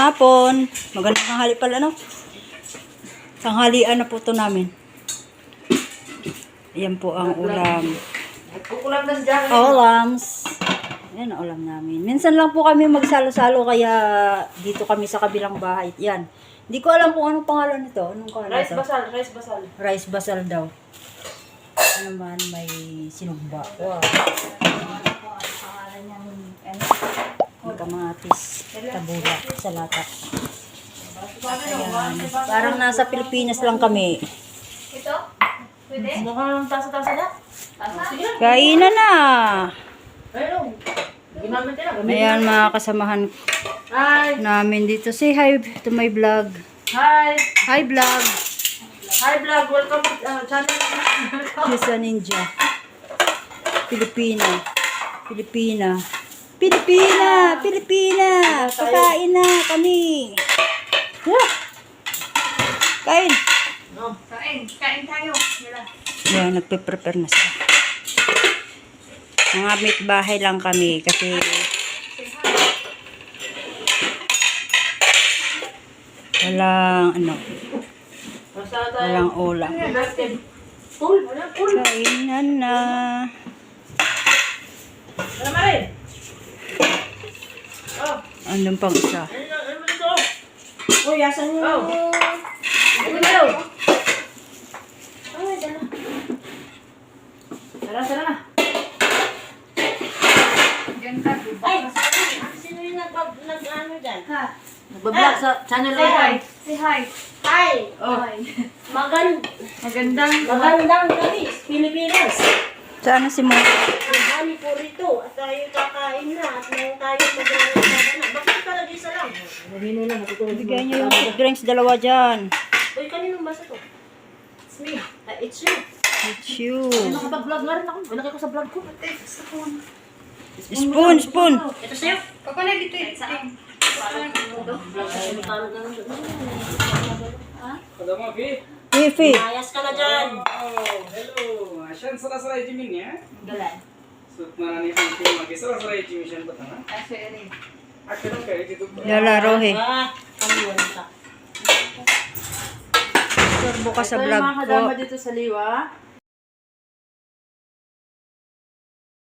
hapon. Magandang tanghali pala, no? Tanghalian na po ito namin. Ayan po ang ulam. Olams. Ayan ang ulam namin. Minsan lang po kami magsalo-salo kaya dito kami sa kabilang bahay. Yan. Hindi ko alam kung anong pangalan nito. Anong pangalan Rice ito? basal, rice basal. Rice basal daw. Ano man, may sinugba. Wow. Pangalan niyang, may kamatis, tabula, salata. Ayan. Parang nasa Pilipinas lang kami. Ito? Pwede? Mukha ng tasa-tasa na. Sige. Kainan na! Ayun. Ginamit nila. Ayan mga kasamahan Hi. namin dito. Say hi to my vlog. Hi. Hi vlog. Hi vlog. Welcome to channel. She's a ninja. Pilipina. Pilipina. Pilipina! Pilipina! Kakain na kami! Yeah. Kain! No. Kain tayo. Yan, nagpe-prepare na sila. Mga bahay lang kami kasi walang walang ulam. Cool. Cool. Kainan na. Ano marin? Oh. Anong pang isa? Ano ba ito? Uy, asan yung... Oh. Ano ba ito? Ay, dala. Tara na. Ay, sino yung nag-ano dyan? Ha? Nagbablog sa channel Say hi. na. Say hi. Hi. Oh. Magandang gabi, Pilipinas. Saan na si Mo? Maghani po rito at tayo kakain na at nang tayo mag-ano na. Bakit talaga isa lang? Mahina lang. Natutulog. Bigyan niyo yung soft drinks dalawa dyan. Uy, kaninong basa to? It's me. It's you. It's you. Nakapag-vlog nga rin ako. Malaki ko sa vlog ko. Spoon, spoon. Ito sa'yo. Kapanay dito eh. Saan? Fifi. Ayas ka na dyan. Hello, Ashan sarasara Jimin ya. Galan. Sutmana ni Hanti magi sarasara Jimin shan batana. Actually. Akhiran kare jitu. Lalaro he. Kamiwan ka. Sorbo ka sa Ito yung vlog mga ko. kadama dito sa liwa.